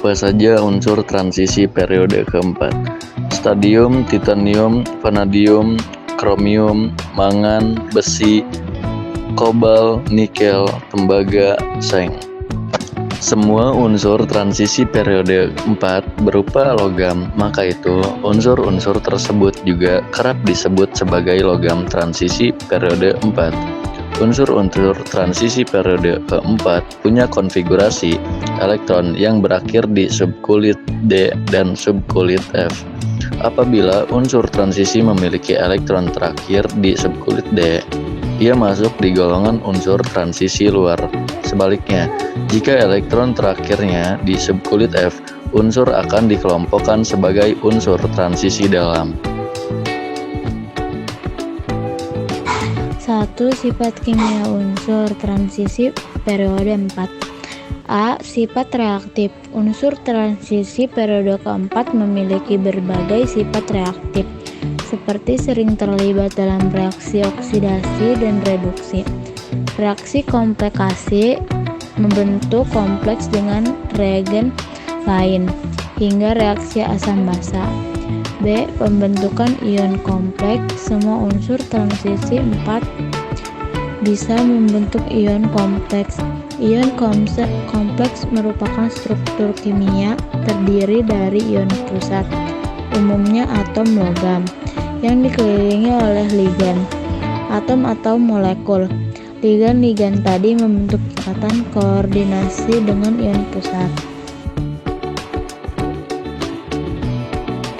Apa saja unsur transisi periode keempat? Stadium, titanium, vanadium, kromium, mangan, besi, kobal, nikel, tembaga, seng. Semua unsur transisi periode 4 berupa logam, maka itu unsur-unsur tersebut juga kerap disebut sebagai logam transisi periode 4. Unsur-unsur transisi periode keempat punya konfigurasi elektron yang berakhir di subkulit D dan subkulit F. Apabila unsur transisi memiliki elektron terakhir di subkulit D, ia masuk di golongan unsur transisi luar. Sebaliknya, jika elektron terakhirnya di subkulit F, unsur akan dikelompokkan sebagai unsur transisi dalam. 1. Sifat kimia unsur transisi periode 4. A. Sifat reaktif. Unsur transisi periode keempat memiliki berbagai sifat reaktif, seperti sering terlibat dalam reaksi oksidasi dan reduksi, reaksi komplikasi, membentuk kompleks dengan reagen lain, hingga reaksi asam basa. B. Pembentukan ion kompleks. Semua unsur transisi 4 bisa membentuk ion kompleks. Ion kompleks merupakan struktur kimia terdiri dari ion pusat, umumnya atom logam, yang dikelilingi oleh ligan, atom atau molekul. Ligan-ligan tadi membentuk ikatan koordinasi dengan ion pusat.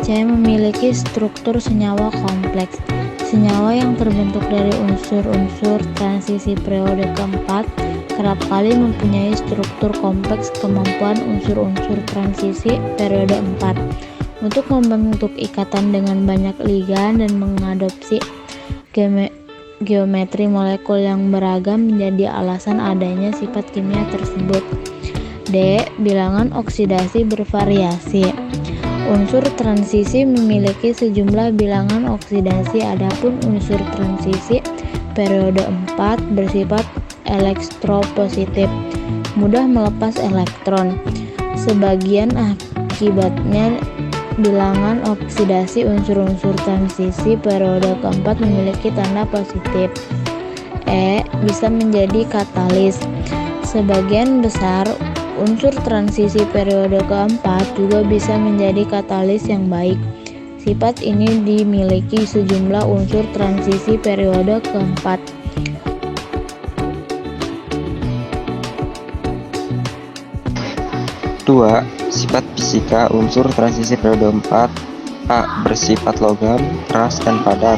C. Memiliki struktur senyawa kompleks. Senyawa yang terbentuk dari unsur-unsur transisi periode keempat kerap kali mempunyai struktur kompleks. Kemampuan unsur-unsur transisi periode 4 untuk membentuk ikatan dengan banyak ligan dan mengadopsi geometri molekul yang beragam menjadi alasan adanya sifat kimia tersebut. D. Bilangan oksidasi bervariasi. Unsur transisi memiliki sejumlah bilangan oksidasi, adapun unsur transisi periode 4 bersifat elektropositif, mudah melepas elektron. Sebagian akibatnya bilangan oksidasi unsur-unsur transisi periode keempat memiliki tanda positif. E. Bisa menjadi katalis. Sebagian besar unsur transisi periode keempat juga bisa menjadi katalis yang baik. Sifat ini dimiliki sejumlah unsur transisi periode keempat. Dua. Sifat fisika unsur transisi periode 4. A. Bersifat logam, keras, dan padat.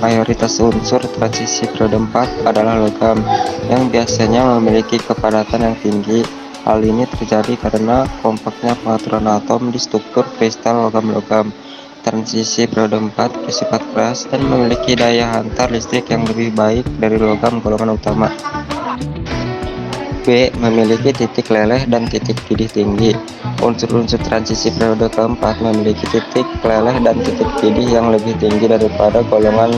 Mayoritas unsur transisi periode 4 adalah logam yang biasanya memiliki kepadatan yang tinggi. Hal ini terjadi karena kompaknya pengaturan atom di struktur kristal logam-logam. Transisi periode 4 bersifat keras dan memiliki daya hantar listrik yang lebih baik dari logam golongan utama. B. Memiliki titik leleh dan titik pidih tinggi. Unsur-unsur transisi periode keempat memiliki titik leleh dan titik pidih yang lebih tinggi daripada golongan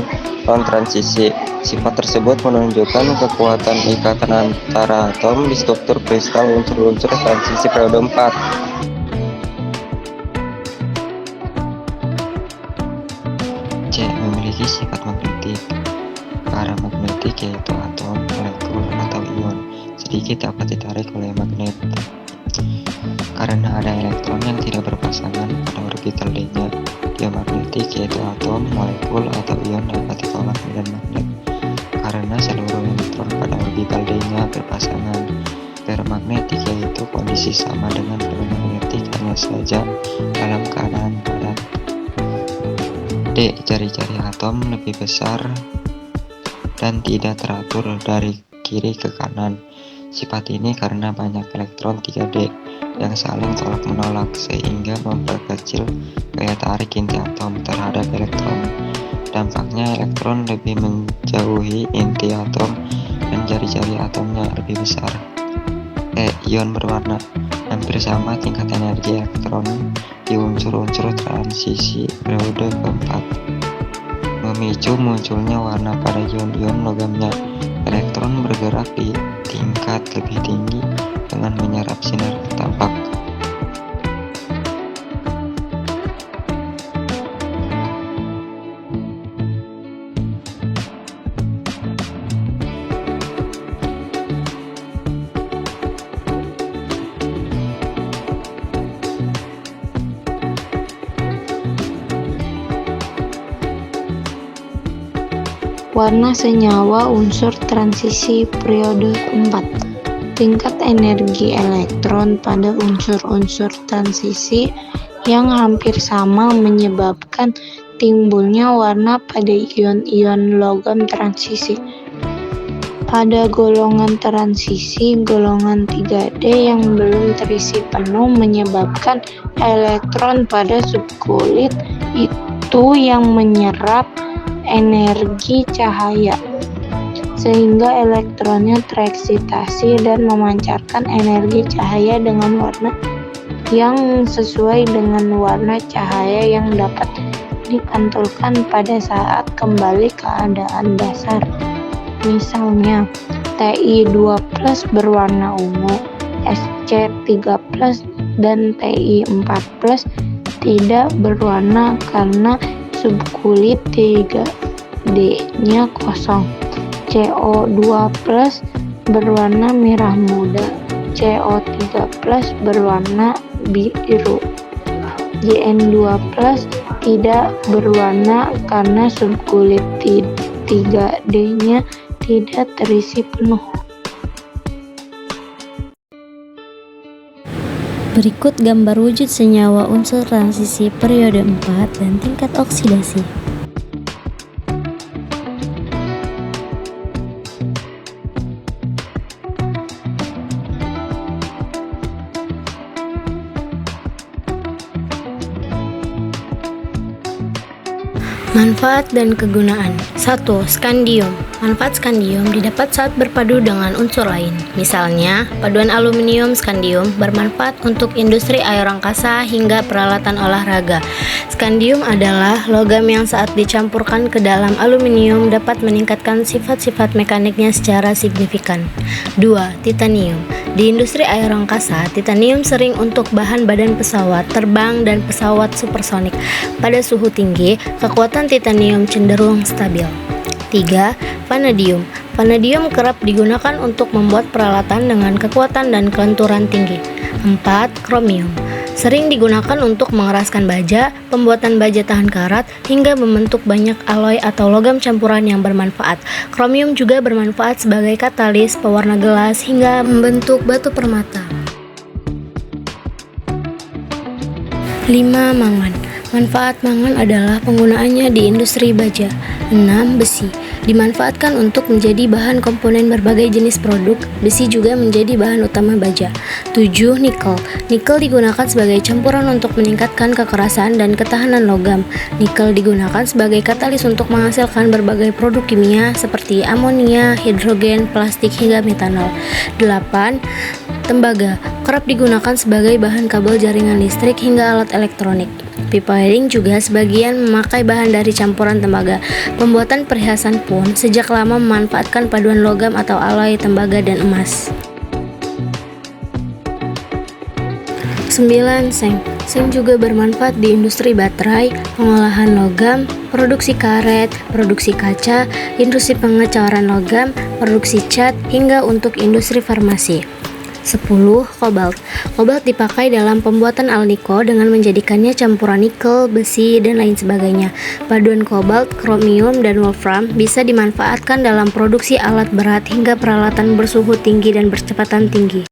non-transisi. Sifat tersebut menunjukkan kekuatan ikatan antara atom di struktur kristal unsur-unsur transisi periode 4. C. Memiliki sifat magnetik. Paramagnetik yaitu atom, molekul, atau ion sedikit dapat ditarik oleh magnet. Karena ada elektron yang tidak berpasangan pada orbital D-nya, diamagnetik yaitu atom, molekul, atau ion dapat ditolak dengan magnet. Karena seluruh elektron pada orbital D-nya berpasangan, ferromagnetik yaitu kondisi sama dengan ferromagnetik hanya saja dalam keadaan padat. D. Jari-jari atom lebih besar dan tidak teratur dari kiri ke kanan. Sifat ini karena banyak elektron 3D yang saling tolak-menolak sehingga memperkecil gaya tarik inti atom terhadap elektron. Dampaknya elektron lebih menjauhi inti atom dan jari-jari atomnya lebih besar. E. Ion berwarna. Hampir sama tingkat energi elektron di unsur-unsur transisi periode keempat, memicu munculnya warna pada ion-ion logamnya. Elektron bergerak di tingkat lebih tinggi dengan menyerap sinar tampak. Warna senyawa unsur transisi periode 4. Tingkat energi elektron pada unsur-unsur transisi yang hampir sama menyebabkan timbulnya warna pada ion-ion logam transisi. Pada golongan transisi, golongan 3D yang belum terisi penuh menyebabkan elektron pada subkulit itu yang menyerap energi cahaya, sehingga elektronnya tereksitasi dan memancarkan energi cahaya dengan warna yang sesuai dengan warna cahaya yang dapat dipantulkan pada saat kembali keadaan dasar. Misalnya, Ti2+ berwarna ungu, Sc3+ dan Ti4+ tidak berwarna karena subkulit 3D-nya kosong. CO2+ berwarna merah muda, CO3+ berwarna biru. Jn2+ tidak berwarna karena subkulit 3D-nya tidak terisi penuh. Berikut gambar wujud senyawa unsur transisi periode 4 dan tingkat oksidasi. Manfaat dan kegunaan. 1. Skandium. Manfaat skandium didapat saat berpadu dengan unsur lain. Misalnya, paduan aluminium skandium bermanfaat untuk industri air angkasa hingga peralatan olahraga. Skandium adalah logam yang saat dicampurkan ke dalam aluminium dapat meningkatkan sifat-sifat mekaniknya secara signifikan. 2. Titanium. Di industri air angkasa, titanium sering untuk bahan badan pesawat terbang dan pesawat supersonik. Pada suhu tinggi, kekuatan titanium cenderung stabil. 3. Vanadium. Vanadium kerap digunakan untuk membuat peralatan dengan kekuatan dan kelenturan tinggi. 4. Kromium. Sering digunakan untuk mengeraskan baja, pembuatan baja tahan karat, hingga membentuk banyak alloy atau logam campuran yang bermanfaat. Kromium juga bermanfaat sebagai katalis, pewarna gelas, hingga membentuk batu permata. 5. Mangan. Manfaat mangan adalah penggunaannya di industri baja. 6. Besi. Dimanfaatkan untuk menjadi bahan komponen berbagai jenis produk. Besi juga menjadi bahan utama baja. 7. Nikel. Nikel digunakan sebagai campuran untuk meningkatkan kekerasan dan ketahanan logam. Nikel digunakan sebagai katalis untuk menghasilkan berbagai produk kimia seperti amonia, hidrogen, plastik, hingga metanol. 8. Tembaga. Kerap digunakan sebagai bahan kabel jaringan listrik hingga alat elektronik. Pipa wedding juga sebagian memakai bahan dari campuran tembaga. Pembuatan perhiasan pun sejak lama memanfaatkan paduan logam atau alloy tembaga dan emas. 9. Seng. Seng juga bermanfaat di industri baterai, pengolahan logam, produksi karet, produksi kaca, industri pengecoran logam, produksi cat, hingga untuk industri farmasi. 10. Kobalt. Kobalt dipakai dalam pembuatan alniko dengan menjadikannya campuran nikel, besi, dan lain sebagainya. Paduan kobalt, kromium, dan wolfram bisa dimanfaatkan dalam produksi alat berat hingga peralatan bersuhu tinggi dan berkecepatan tinggi.